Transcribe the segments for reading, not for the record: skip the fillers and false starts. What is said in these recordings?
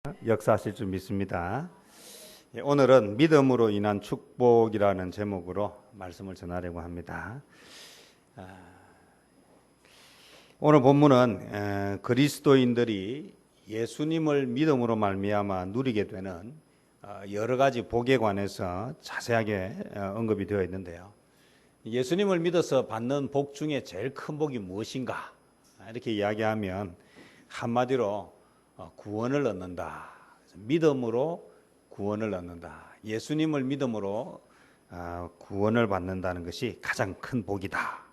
역사하실 줄 믿습니다. 오늘은 믿음으로 인한 축복이라는 제목으로 말씀을 전하려고 합니다. 오늘 본문은 그리스도인들이 예수님을 믿음으로 말미암아 누리게 되는 여러 가지 복에 관해서 자세하게 언급이 되어 있는데요. 예수님을 믿어서 받는 복 중에 제일 큰 복이 무엇인가? 이렇게 이야기하면 한마디로 구원을 얻는다. 믿음으로 구원을 얻는다. 예수님을 믿음으로 구원을 받는다는 것이 가장 큰 복이다.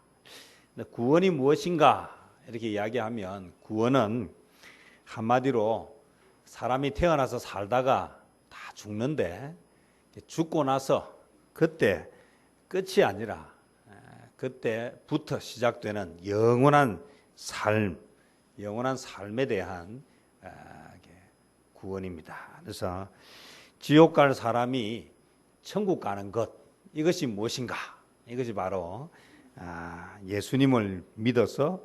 구원이 무엇인가? 이렇게 이야기하면 구원은 한마디로 사람이 태어나서 살다가 다 죽는데 죽고 나서 그때 끝이 아니라 그때부터 시작되는 영원한 삶에 대한 구원입니다. 그래서 지옥 갈 사람이 천국 가는 것, 이것이 무엇인가? 이것이 바로 예수님을 믿어서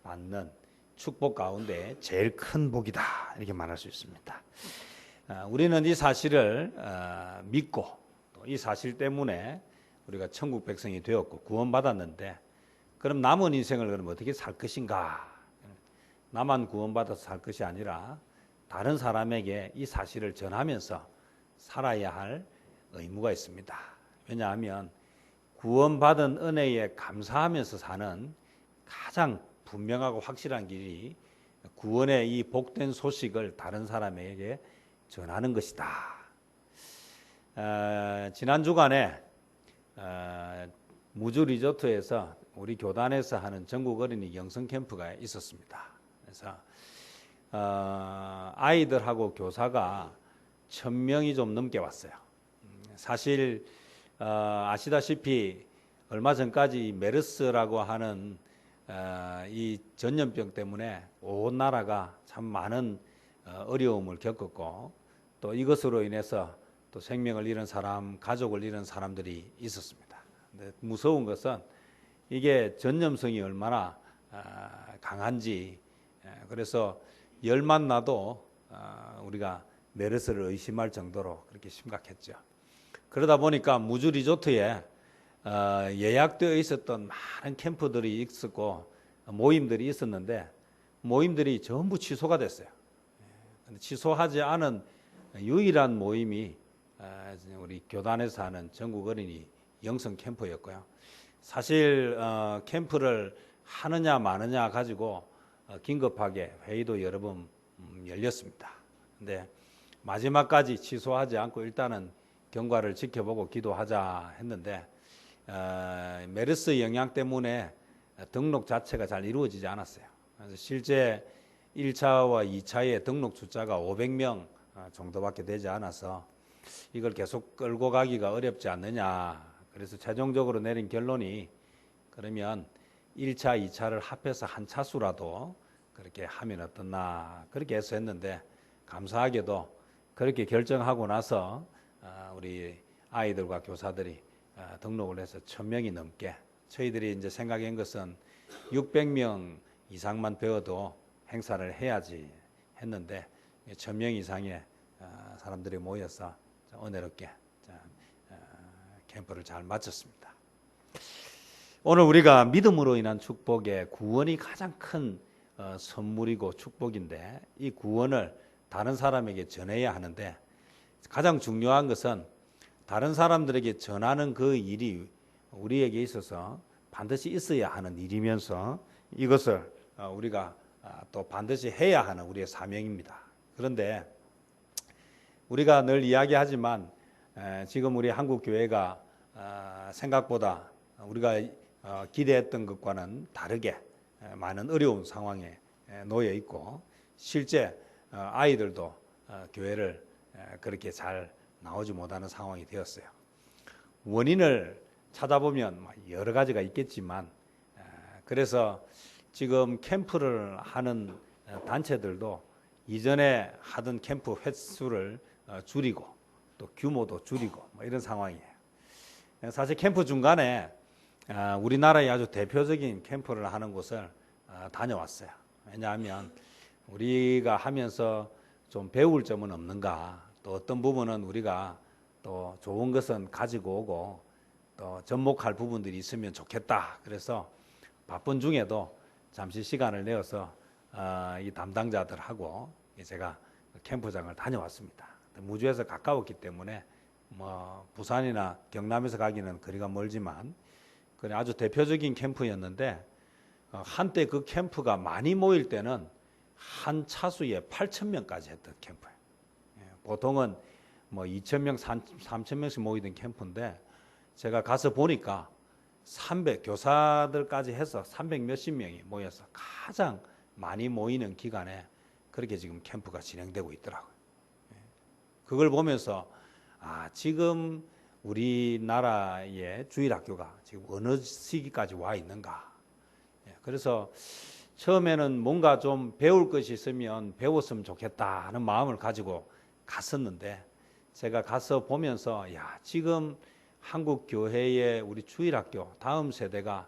받는 축복 가운데 제일 큰 복이다, 이렇게 말할 수 있습니다. 우리는 이 사실을 믿고 또 이 사실 때문에 우리가 천국 백성이 되었고 구원받았는데, 그럼 남은 인생을 그럼 어떻게 살 것인가? 나만 구원받아서 살 것이 아니라 다른 사람에게 이 사실을 전하면서 살아야 할 의무가 있습니다. 왜냐하면 구원받은 은혜에 감사하면서 사는 가장 분명하고 확실한 길이 구원의 이 복된 소식을 다른 사람에게 전하는 것이다. 지난 주간에 무주 리조트에서 우리 교단에서 하는 전국 어린이 영성 캠프가 있었습니다. 그래서 아이들하고 교사가 1000명이 좀 넘게 왔어요. 사실 아시다시피 얼마 전까지 메르스라고 하는 이 전염병 때문에 온 나라가 참 많은 어려움을 겪었고, 또 이것으로 인해서 또 생명을 잃은 사람, 가족을 잃은 사람들이 있었습니다. 근데 무서운 것은 이게 전염성이 얼마나 강한지, 그래서 열만 나도 우리가 메르스를 의심할 정도로 그렇게 심각했죠. 그러다 보니까 무주 리조트에 예약되어 있었던 많은 캠프들이 있었고 모임들이 있었는데 모임들이 전부 취소가 됐어요. 취소하지 않은 유일한 모임이 우리 교단에서 하는 전국 어린이 영성 캠프였고요. 사실 캠프를 하느냐 마느냐 가지고 긴급하게 회의도 여러 번 열렸습니다. 근데 마지막까지 취소하지 않고 일단은 경과를 지켜보고 기도하자 했는데 메르스 영향 때문에 등록 자체가 잘 이루어지지 않았어요. 그래서 실제 1차와 2차의 등록 숫자가 500명 정도밖에 되지 않아서 이걸 계속 끌고 가기가 어렵지 않느냐. 그래서 최종적으로 내린 결론이 그러면 1차, 2차를 합해서 한 차수라도 그렇게 하면 어떻나, 그렇게 해서 했는데 감사하게도 그렇게 결정하고 나서 우리 아이들과 교사들이 등록을 해서 1000명이 넘게, 저희들이 이제 생각한 것은 600명 이상만 배워도 행사를 해야지 했는데 1000명 이상의 사람들이 모여서 은혜롭게 캠프를 잘 마쳤습니다. 오늘 우리가 믿음으로 인한 축복의 구원이 가장 큰 선물이고 축복인데, 이 구원을 다른 사람에게 전해야 하는데 가장 중요한 것은 다른 사람들에게 전하는 그 일이 우리에게 있어서 반드시 있어야 하는 일이면서 이것을 우리가 또 반드시 해야 하는 우리의 사명입니다. 그런데 우리가 늘 이야기하지만 지금 우리 한국 교회가 생각보다 우리가 기대했던 것과는 다르게 많은 어려운 상황에 놓여 있고, 실제 아이들도 교회를 그렇게 잘 나오지 못하는 상황이 되었어요. 원인을 찾아보면 여러 가지가 있겠지만, 그래서 지금 캠프를 하는 단체들도 이전에 하던 캠프 횟수를 줄이고 또 규모도 줄이고 이런 상황이에요. 사실 캠프 중간에 우리나라의 아주 대표적인 캠프를 하는 곳을 다녀왔어요. 왜냐하면 우리가 하면서 좀 배울 점은 없는가, 또 어떤 부분은 우리가 또 좋은 것은 가지고 오고 또 접목할 부분들이 있으면 좋겠다. 그래서 바쁜 중에도 잠시 시간을 내어서 이 담당자들하고 제가 캠프장을 다녀왔습니다. 무주에서 가까웠기 때문에 뭐 부산이나 경남에서 가기는 거리가 멀지만 그래 아주 대표적인 캠프였는데, 한때 그 캠프가 많이 모일 때는 한 차수에 8,000명까지 했던 캠프예요. 보통은 뭐 2,000명, 3,000명씩 모이던 캠프인데 제가 가서 보니까 300 교사들까지 해서 300 몇십 명이 모여서 가장 많이 모이는 기간에 그렇게 지금 캠프가 진행되고 있더라고요. 그걸 보면서 지금 우리나라의 주일학교가 지금 어느 시기까지 와 있는가. 그래서 처음에는 뭔가 좀 배울 것이 있으면 배웠으면 좋겠다 하는 마음을 가지고 갔었는데, 제가 가서 보면서 지금 한국 교회의 우리 주일학교 다음 세대가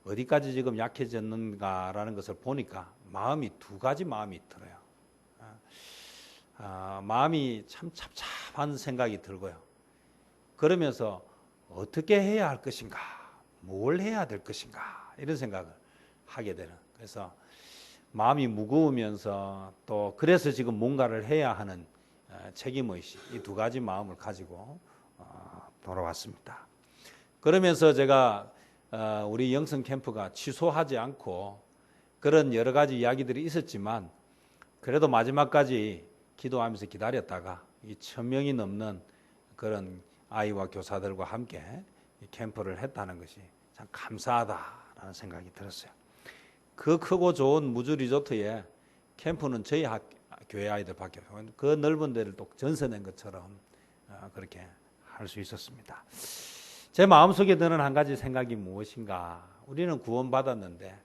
어디까지 지금 약해졌는가라는 것을 보니까 마음이 두 가지 마음이 들어요. 마음이 참 찹찹한 생각이 들고요. 그러면서 어떻게 해야 할 것인가, 뭘 해야 될 것인가, 이런 생각을 하게 되는. 그래서 마음이 무거우면서 또 그래서 지금 뭔가를 해야 하는 책임의식, 이 두 가지 마음을 가지고 돌아왔습니다. 그러면서 제가 우리 영성 캠프가 취소하지 않고 그런 여러 가지 이야기들이 있었지만 그래도 마지막까지 기도하면서 기다렸다가 이 1,000명이 넘는 그런 아이와 교사들과 함께 캠프를 했다는 것이 참 감사하다라는 생각이 들었어요. 그 크고 좋은 무주 리조트에 캠프는 저희 교회 아이들밖에 없어요. 그 넓은 데를 또 전세낸 것처럼 그렇게 할 수 있었습니다. 제 마음속에 드는 한 가지 생각이 무엇인가? 우리는 구원받았는데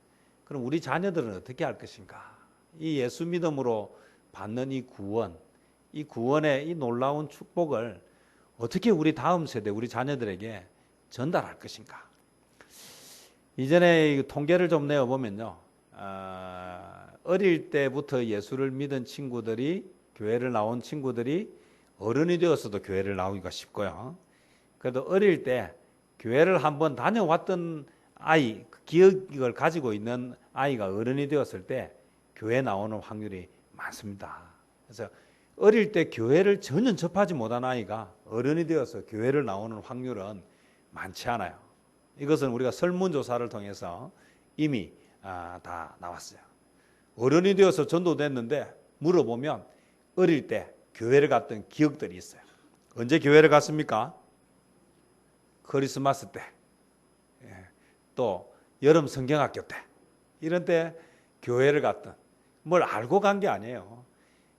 그럼 우리 자녀들은 어떻게 할 것인가? 이 예수 믿음으로 받는 이 구원의 이 놀라운 축복을 어떻게 우리 다음 세대, 우리 자녀들에게 전달할 것인가? 이전에 통계를 좀 내어보면요, 어릴 때부터 예수를 믿은 친구들이, 교회를 나온 친구들이 어른이 되어서도 교회를 나오기가 쉽고요. 그래도 어릴 때 교회를 한번 다녀왔던 아이, 기억을 가지고 있는 아이가 어른이 되었을 때 교회 나오는 확률이 많습니다. 그래서 어릴 때 교회를 전혀 접하지 못한 아이가 어른이 되어서 교회를 나오는 확률은 많지 않아요. 이것은 우리가 설문조사를 통해서 이미 다 나왔어요. 어른이 되어서 전도됐는데 물어보면 어릴 때 교회를 갔던 기억들이 있어요. 언제 교회를 갔습니까? 크리스마스 때, 또 여름 성경학교 때, 이런 때 교회를 갔던, 뭘 알고 간 게 아니에요.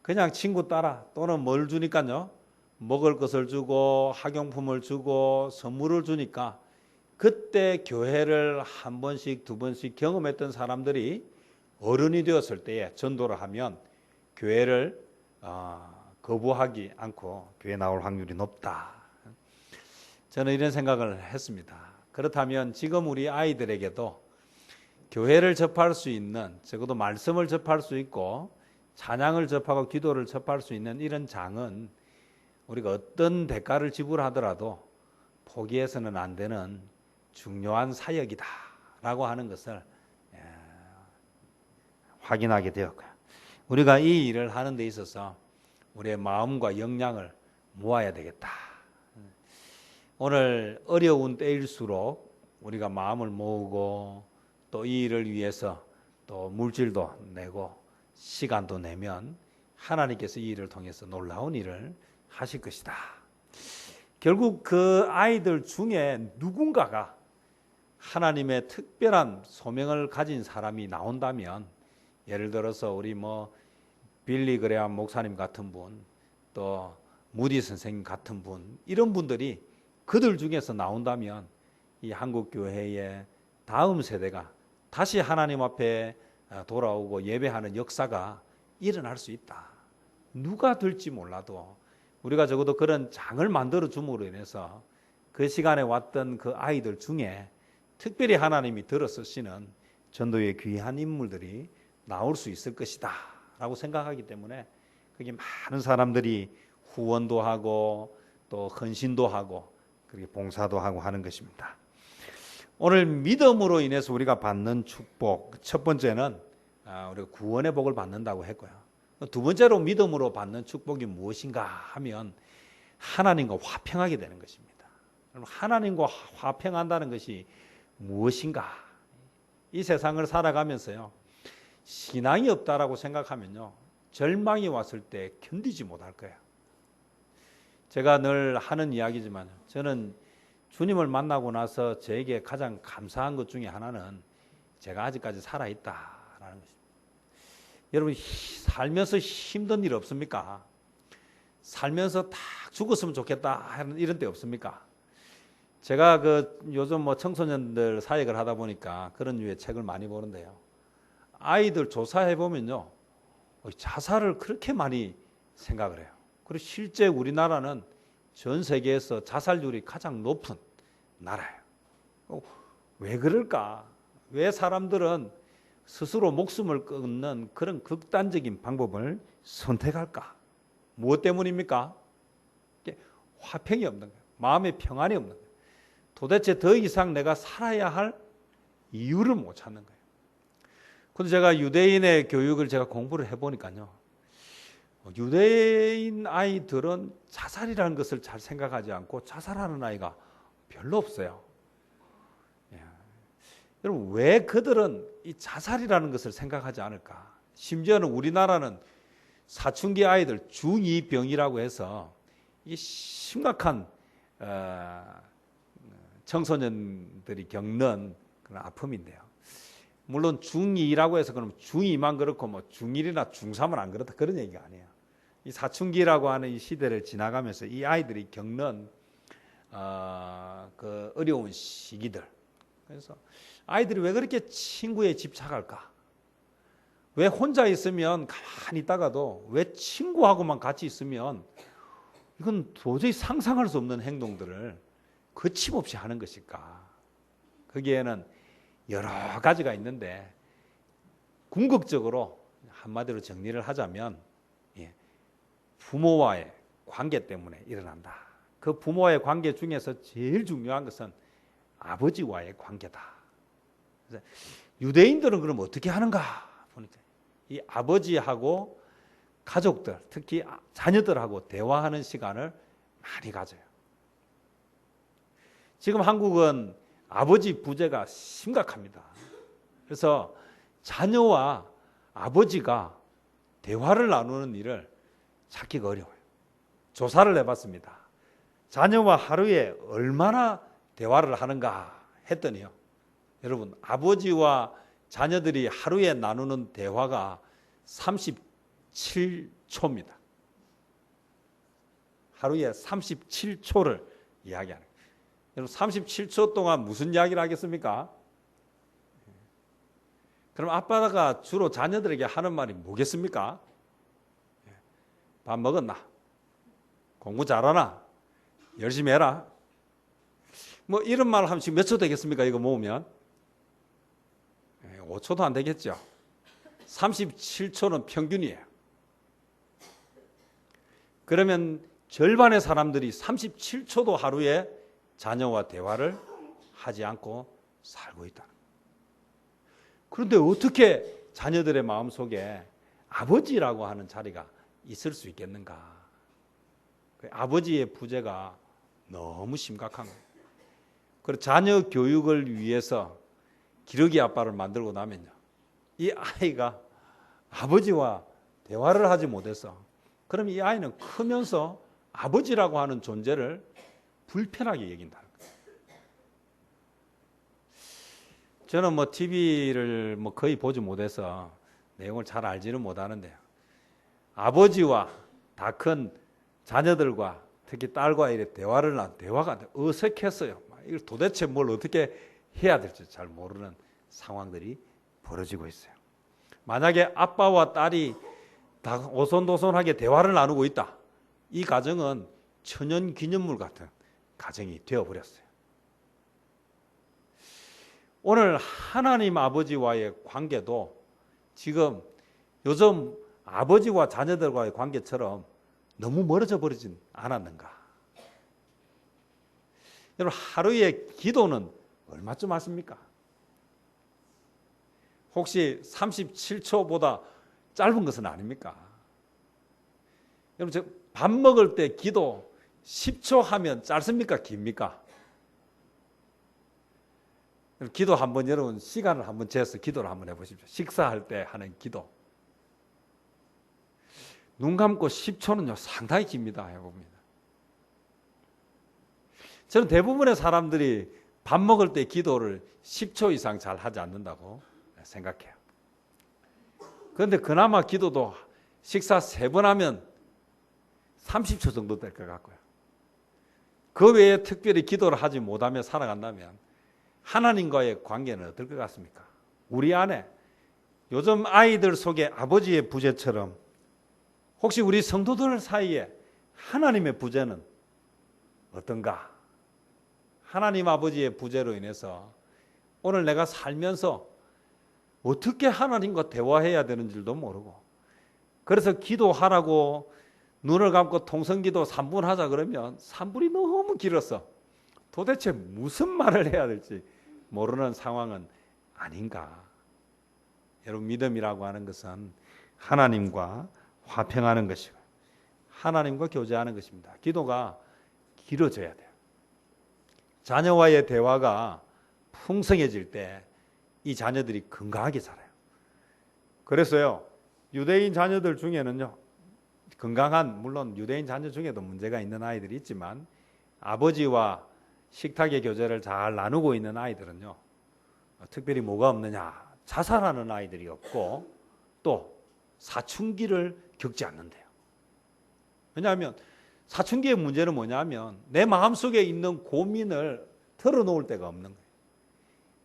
그냥 친구 따라, 또는 뭘 주니까요, 먹을 것을 주고 학용품을 주고 선물을 주니까 그때 교회를 한 번씩 두 번씩 경험했던 사람들이 어른이 되었을 때에 전도를 하면 교회를 거부하지 않고 교회 나올 확률이 높다. 저는 이런 생각을 했습니다. 그렇다면 지금 우리 아이들에게도 교회를 접할 수 있는, 적어도 말씀을 접할 수 있고 찬양을 접하고 기도를 접할 수 있는 이런 장은 우리가 어떤 대가를 지불하더라도 포기해서는 안 되는 중요한 사역이다라고 하는 것을 확인하게 되었고요. 우리가 이 일을 하는 데 있어서 우리의 마음과 역량을 모아야 되겠다. 오늘 어려운 때일수록 우리가 마음을 모으고 또 이 일을 위해서 또 물질도 내고 시간도 내면 하나님께서 이 일을 통해서 놀라운 일을 하실 것이다. 결국 그 아이들 중에 누군가가 하나님의 특별한 소명을 가진 사람이 나온다면, 예를 들어서 우리 빌리 그레암 목사님 같은 분, 또 무디 선생님 같은 분, 이런 분들이 그들 중에서 나온다면 이 한국 교회의 다음 세대가 다시 하나님 앞에 돌아오고 예배하는 역사가 일어날 수 있다. 누가 될지 몰라도 우리가 적어도 그런 장을 만들어 줌으로 인해서 그 시간에 왔던 그 아이들 중에 특별히 하나님이 들어 쓰시는 전도의 귀한 인물들이 나올 수 있을 것이다 라고 생각하기 때문에 그게 많은 사람들이 후원도 하고 또 헌신도 하고 그렇게 봉사도 하고 하는 것입니다. 오늘 믿음으로 인해서 우리가 받는 축복, 첫 번째는 우리가 구원의 복을 받는다고 했고요. 두 번째로 믿음으로 받는 축복이 무엇인가 하면 하나님과 화평하게 되는 것입니다. 하나님과 화평한다는 것이 무엇인가? 이 세상을 살아가면서요, 신앙이 없다라고 생각하면요, 절망이 왔을 때 견디지 못할 거예요. 제가 늘 하는 이야기지만 저는 주님을 만나고 나서 저에게 가장 감사한 것 중에 하나는 제가 아직까지 살아있다라는 것입니다. 여러분, 살면서 힘든 일 없습니까? 살면서 딱 죽었으면 좋겠다 하는 이런 때 없습니까? 제가 요즘 청소년들 사역을 하다 보니까 그런 류의 책을 많이 보는데요. 아이들 조사해 보면요, 자살을 그렇게 많이 생각을 해요. 그리고 실제 우리나라는 전 세계에서 자살률이 가장 높은 나라예요. 왜 그럴까? 왜 사람들은 스스로 목숨을 끊는 그런 극단적인 방법을 선택할까? 무엇 때문입니까? 화평이 없는 거예요. 마음의 평안이 없는 거예요. 도대체 더 이상 내가 살아야 할 이유를 못 찾는 거예요. 근데 제가 유대인의 교육을 제가 공부를 해보니까요, 유대인 아이들은 자살이라는 것을 잘 생각하지 않고 자살하는 아이가 별로 없어요. 여러분, 왜 그들은 이 자살이라는 것을 생각하지 않을까? 심지어는 우리나라는 사춘기 아이들 중2병이라고 해서 이게 심각한 청소년들이 겪는 그런 아픔인데요. 물론 중2라고 해서 그럼 중2만 그렇고 중1이나 중3은 안 그렇다 그런 얘기가 아니에요. 이 사춘기라고 하는 이 시대를 지나가면서 이 아이들이 겪는 그 어려운 시기들. 그래서 아이들이 왜 그렇게 친구에 집착할까? 왜 혼자 있으면 가만히 있다가도 왜 친구하고만 같이 있으면 이건 도저히 상상할 수 없는 행동들을 거침없이 하는 것일까? 거기에는 여러 가지가 있는데 궁극적으로 한마디로 정리를 하자면 부모와의 관계 때문에 일어난다. 그 부모와의 관계 중에서 제일 중요한 것은 아버지와의 관계다. 그래서 유대인들은 그럼 어떻게 하는가 보니까 이 아버지하고 가족들, 특히 자녀들하고 대화하는 시간을 많이 가져요. 지금 한국은 아버지 부재가 심각합니다. 그래서 자녀와 아버지가 대화를 나누는 일을 찾기가 어려워요. 조사를 해봤습니다. 자녀와 하루에 얼마나 대화를 하는가 했더니요, 여러분, 아버지와 자녀들이 하루에 나누는 대화가 37초입니다. 하루에 37초를 이야기하는 거예요. 여러분, 37초 동안 무슨 이야기를 하겠습니까? 그럼 아빠가 주로 자녀들에게 하는 말이 뭐겠습니까? 밥 먹었나? 공부 잘하나? 열심히 해라. 이런 말을 하면 지금 몇 초 되겠습니까? 이거 모으면 5초도 안 되겠죠. 37초는 평균이에요. 그러면 절반의 사람들이 37초도 하루에 자녀와 대화를 하지 않고 살고 있다. 그런데 어떻게 자녀들의 마음속에 아버지라고 하는 자리가 있을 수 있겠는가? 아버지의 부재가 너무 심각한 거예요. 그리고 자녀 교육을 위해서 기러기 아빠를 만들고 나면요, 이 아이가 아버지와 대화를 하지 못해서, 그럼 이 아이는 크면서 아버지라고 하는 존재를 불편하게 여긴다는 거예요. 저는 TV를 거의 보지 못해서 내용을 잘 알지는 못하는데요, 아버지와 다 큰 자녀들과 특히 딸과의 대화가 어색했어요. 이걸 도대체 뭘 어떻게 해야 될지 잘 모르는 상황들이 벌어지고 있어요. 만약에 아빠와 딸이 다 오손도손하게 대화를 나누고 있다, 이 가정은 천연기념물 같은 가정이 되어버렸어요. 오늘 하나님 아버지와의 관계도 지금 요즘 아버지와 자녀들과의 관계처럼 너무 멀어져 버리진 않았는가? 여러분, 하루의 기도는 얼마쯤 하십니까? 혹시 37초보다 짧은 것은 아닙니까? 여러분, 밥 먹을 때 기도 10초 하면 짧습니까? 깁니까? 기도 한번 여러분 시간을 한번 재서 기도를 한번 해보십시오. 식사할 때 하는 기도. 눈 감고 10초는요 상당히 깁니다. 해봅니다. 저는 대부분의 사람들이 밥 먹을 때 기도를 10초 이상 잘 하지 않는다고 생각해요. 그런데 그나마 기도도 식사 3번 하면 30초 정도 될 것 같고요. 그 외에 특별히 기도를 하지 못하며 살아간다면 하나님과의 관계는 어떨 것 같습니까? 우리 안에 요즘 아이들 속에 아버지의 부재처럼 혹시 우리 성도들 사이에 하나님의 부재는 어떤가? 하나님 아버지의 부재로 인해서 오늘 내가 살면서 어떻게 하나님과 대화해야 되는지도 모르고 그래서 기도하라고 눈을 감고 통성기도 3분 하자 그러면 3분이 너무 길어서 도대체 무슨 말을 해야 될지 모르는 상황은 아닌가. 여러분, 믿음이라고 하는 것은 하나님과 화평하는 것이고 하나님과 교제하는 것입니다. 기도가 길어져야 돼요. 자녀와의 대화가 풍성해질 때 이 자녀들이 건강하게 자라요. 그래서요, 유대인 자녀들 중에는요, 건강한, 물론 유대인 자녀 중에도 문제가 있는 아이들이 있지만 아버지와 식탁의 교제를 잘 나누고 있는 아이들은요, 특별히 뭐가 없느냐, 자살하는 아이들이 없고 또 사춘기를 겪지 않는데요. 왜냐하면 사춘기의 문제는 뭐냐면 내 마음속에 있는 고민을 털어놓을 데가 없는 거예요.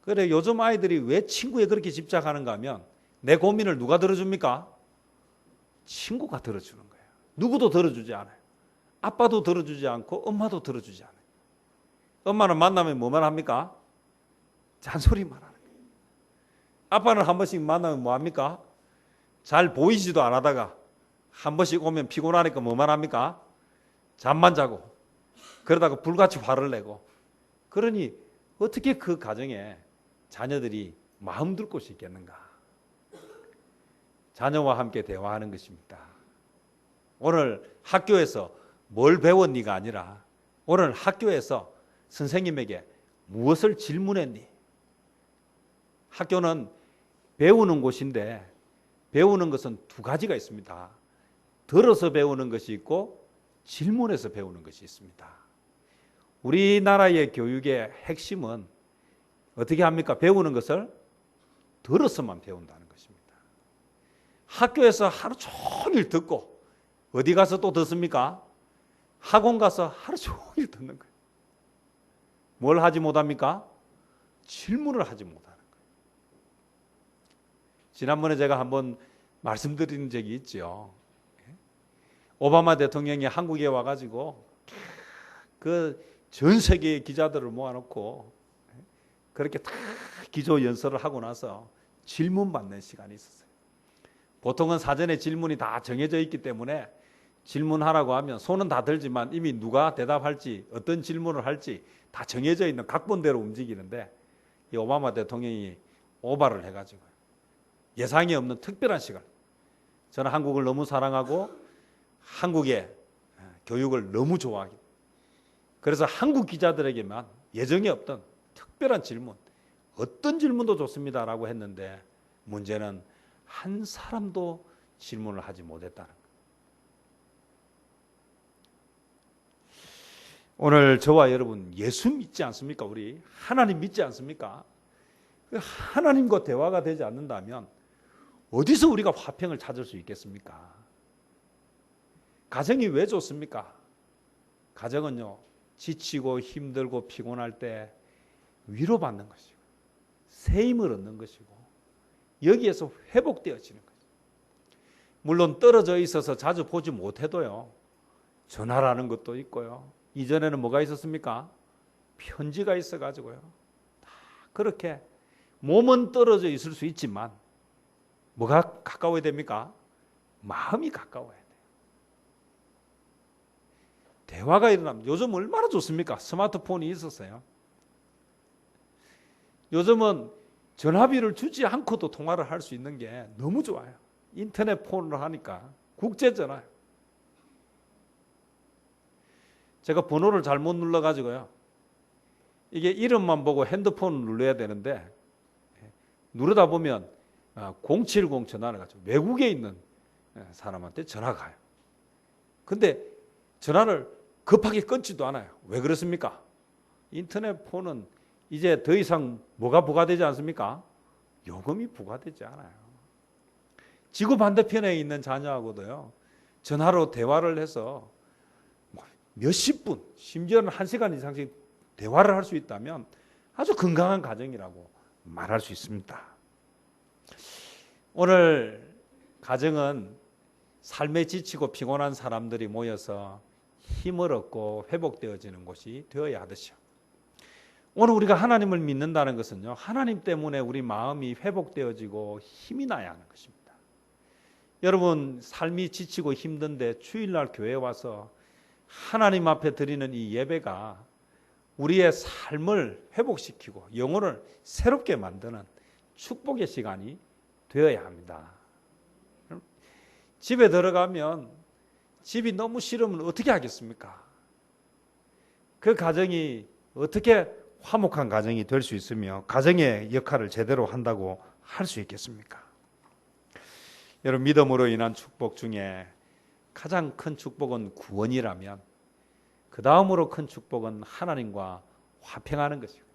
그래, 요즘 아이들이 왜 친구에 그렇게 집착하는가 하면 내 고민을 누가 들어줍니까? 친구가 들어주는 거예요. 누구도 들어주지 않아요. 아빠도 들어주지 않고 엄마도 들어주지 않아요. 엄마는 만나면 뭐만 합니까? 잔소리만 하는 거예요. 아빠는 한 번씩 만나면 뭐 합니까? 잘 보이지도 안 하다가 한 번씩 오면 피곤하니까 뭐만 합니까? 잠만 자고 그러다가 불같이 화를 내고. 그러니 어떻게 그 가정에 자녀들이 마음 둘 곳이 있겠는가? 자녀와 함께 대화하는 것입니다. 오늘 학교에서 뭘 배웠니가 아니라 오늘 학교에서 선생님에게 무엇을 질문했니? 학교는 배우는 곳인데 배우는 것은 두 가지가 있습니다. 들어서 배우는 것이 있고 질문해서 배우는 것이 있습니다. 우리나라의 교육의 핵심은 어떻게 합니까? 배우는 것을 들어서만 배운다는 것입니다. 학교에서 하루 종일 듣고 어디 가서 또 듣습니까? 학원 가서 하루 종일 듣는 거예요. 뭘 하지 못합니까? 질문을 하지 못하는 거예요. 지난번에 제가 한번 말씀드린 적이 있죠. 오바마 대통령이 한국에 와가지고 그 전 세계의 기자들을 모아놓고 그렇게 다 기조 연설을 하고 나서 질문 받는 시간이 있었어요. 보통은 사전에 질문이 다 정해져 있기 때문에 질문하라고 하면 손은 다 들지만 이미 누가 대답할지 어떤 질문을 할지 다 정해져 있는 각본대로 움직이는데 이 오바마 대통령이 오바를 해가지고 예상이 없는 특별한 시간. 저는 한국을 너무 사랑하고 한국의 교육을 너무 좋아하기. 그래서 한국 기자들에게만 예정에 없던 특별한 질문, 어떤 질문도 좋습니다라고 했는데 문제는 한 사람도 질문을 하지 못했다는 거예요. 오늘 저와 여러분 예수 믿지 않습니까? 우리 하나님 믿지 않습니까? 하나님과 대화가 되지 않는다면 어디서 우리가 화평을 찾을 수 있겠습니까? 가정이 왜 좋습니까? 가정은요, 지치고 힘들고 피곤할 때 위로받는 것이고 새 힘을 얻는 것이고 여기에서 회복되어지는 거죠. 물론 떨어져 있어서 자주 보지 못해도요, 전화라는 것도 있고요. 이전에는 뭐가 있었습니까? 편지가 있어가지고요. 다 그렇게 몸은 떨어져 있을 수 있지만 뭐가 가까워야 됩니까? 마음이 가까워야 돼요. 대화가 일어나면 요즘 얼마나 좋습니까? 스마트폰이 있었어요. 요즘은 전화비를 주지 않고도 통화를 할 수 있는 게 너무 좋아요. 인터넷 폰으로 하니까 국제전화요. 제가 번호를 잘못 눌러가지고요. 이게 이름만 보고 핸드폰을 눌러야 되는데 누르다 보면 070 전화를 가지고 외국에 있는 사람한테 전화가 가요. 근데 전화를 급하게 끊지도 않아요. 왜 그렇습니까? 인터넷 폰은 이제 더 이상 뭐가 부과되지 않습니까? 요금이 부과되지 않아요. 지구 반대편에 있는 자녀하고도요. 전화로 대화를 해서 몇십 분, 심지어는 1시간 이상씩 대화를 할 수 있다면 아주 건강한 가정이라고 말할 수 있습니다. 오늘 가정은 삶에 지치고 피곤한 사람들이 모여서 힘을 얻고 회복되어지는 곳이 되어야 하듯이요. 오늘 우리가 하나님을 믿는다는 것은요, 하나님 때문에 우리 마음이 회복되어지고 힘이 나야 하는 것입니다. 여러분, 삶이 지치고 힘든데 주일날 교회에 와서 하나님 앞에 드리는 이 예배가 우리의 삶을 회복시키고 영혼을 새롭게 만드는 축복의 시간이 되어야 합니다. 집에 들어가면 집이 너무 싫으면 어떻게 하겠습니까? 그 가정이 어떻게 화목한 가정이 될 수 있으며 가정의 역할을 제대로 한다고 할 수 있겠습니까? 여러분, 믿음으로 인한 축복 중에 가장 큰 축복은 구원이라면 그 다음으로 큰 축복은 하나님과 화평하는 것이고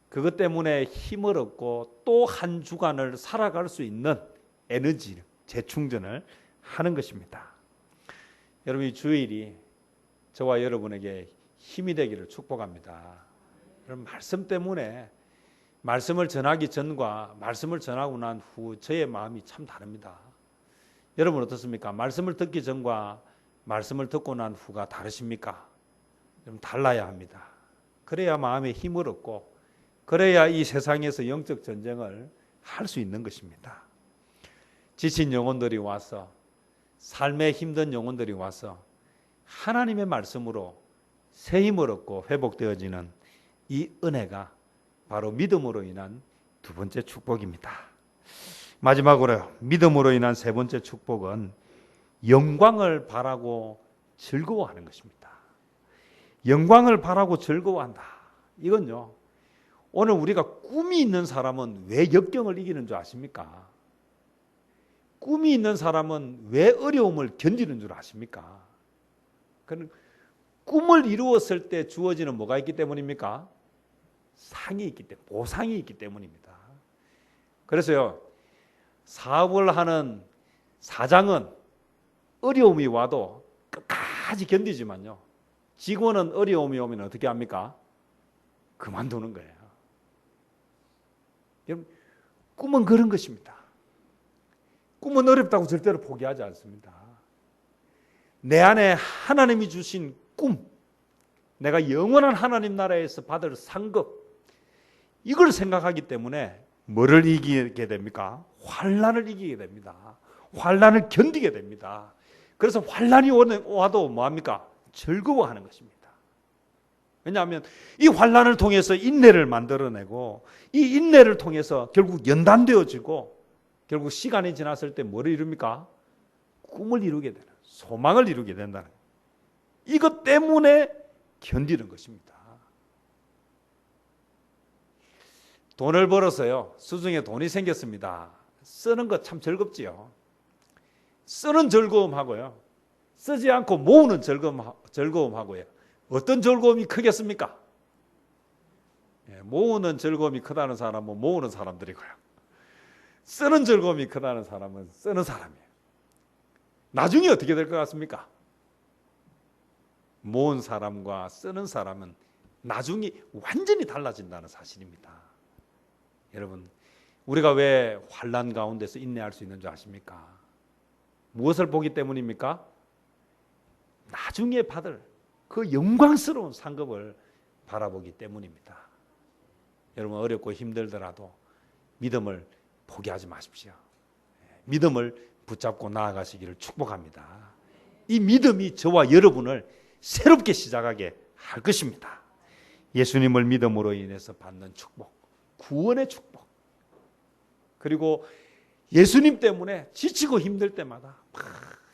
그것 때문에 힘을 얻고 또 한 주간을 살아갈 수 있는 에너지, 재충전을 하는 것입니다. 여러분, 이 주일이 저와 여러분에게 힘이 되기를 축복합니다. 여러분, 말씀 때문에 말씀을 전하기 전과 말씀을 전하고 난 후 저의 마음이 참 다릅니다. 여러분 어떻습니까? 말씀을 듣기 전과 말씀을 듣고 난 후가 다르십니까? 좀 달라야 합니다. 그래야 마음에 힘을 얻고 그래야 이 세상에서 영적 전쟁을 할 수 있는 것입니다. 지친 영혼들이 와서 삶에 힘든 영혼들이 와서 하나님의 말씀으로 새 힘을 얻고 회복되어지는 이 은혜가 바로 믿음으로 인한 두 번째 축복입니다. 마지막으로 믿음으로 인한 세 번째 축복은 영광을 바라고 즐거워하는 것입니다. 영광을 바라고 즐거워한다. 이건요, 오늘 우리가 꿈이 있는 사람은 왜 역경을 이기는 줄 아십니까? 꿈이 있는 사람은 왜 어려움을 견디는 줄 아십니까? 그는 꿈을 이루었을 때 주어지는 뭐가 있기 때문입니까? 상이 있기 때문에, 보상이 있기 때문입니다. 그래서요, 사업을 하는 사장은 어려움이 와도 끝까지 견디지만요, 직원은 어려움이 오면 어떻게 합니까? 그만두는 거예요. 여러분, 꿈은 그런 것입니다. 꿈은 어렵다고 절대로 포기하지 않습니다. 내 안에 하나님이 주신 꿈, 내가 영원한 하나님 나라에서 받을 상급, 이걸 생각하기 때문에 뭐를 이기게 됩니까? 환난을 이기게 됩니다. 환난을 견디게 됩니다. 그래서 환난이 와도 뭐합니까? 즐거워하는 것입니다. 왜냐하면 이 환난을 통해서 인내를 만들어내고 이 인내를 통해서 결국 연단되어지고 결국 시간이 지났을 때 뭐를 이룹니까? 꿈을 이루게 되는, 소망을 이루게 된다는, 이것 때문에 견디는 것입니다. 돈을 벌어서요, 수중에 돈이 생겼습니다. 쓰는 것 참 즐겁지요. 쓰는 즐거움하고요, 쓰지 않고 모으는 즐거움하고요, 어떤 즐거움이 크겠습니까? 모으는 즐거움이 크다는 사람은 모으는 사람들이고요, 쓰는 즐거움이 크다는 사람은 쓰는 사람이에요. 나중에 어떻게 될 것 같습니까? 모은 사람과 쓰는 사람은 나중에 완전히 달라진다는 사실입니다. 여러분, 우리가 왜 환난 가운데서 인내할 수 있는 줄 아십니까? 무엇을 보기 때문입니까? 나중에 받을 그 영광스러운 상급을 바라보기 때문입니다. 여러분, 어렵고 힘들더라도 믿음을 포기하지 마십시오. 믿음을 붙잡고 나아가시기를 축복합니다. 이 믿음이 저와 여러분을 새롭게 시작하게 할 것입니다. 예수님을 믿음으로 인해서 받는 축복, 구원의 축복, 그리고 예수님 때문에 지치고 힘들 때마다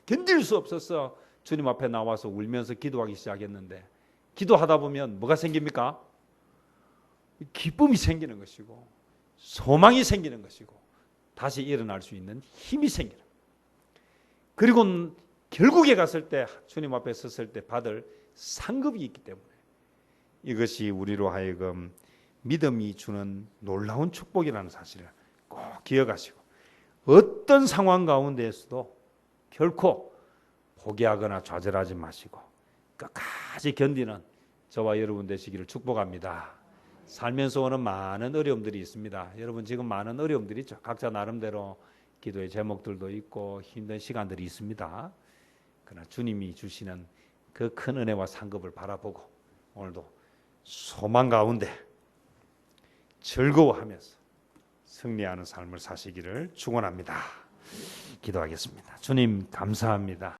견딜 수 없어서 주님 앞에 나와서 울면서 기도하기 시작했는데, 기도하다 보면 뭐가 생깁니까? 기쁨이 생기는 것이고 소망이 생기는 것이고 다시 일어날 수 있는 힘이 생기는, 그리고 결국에 갔을 때 주님 앞에 섰을 때 받을 상급이 있기 때문에 이것이 우리로 하여금 믿음이 주는 놀라운 축복이라는 사실을 꼭 기억하시고, 어떤 상황 가운데에서도 결코 포기하거나 좌절하지 마시고 끝까지 견디는 저와 여러분 되시기를 축복합니다. 살면서 오는 많은 어려움들이 있습니다. 여러분 지금 많은 어려움들이 있죠. 각자 나름대로 기도의 제목들도 있고 힘든 시간들이 있습니다. 그러나 주님이 주시는 그 큰 은혜와 상급을 바라보고 오늘도 소망 가운데 즐거워하면서 승리하는 삶을 사시기를 축원합니다. 기도하겠습니다. 주님 감사합니다.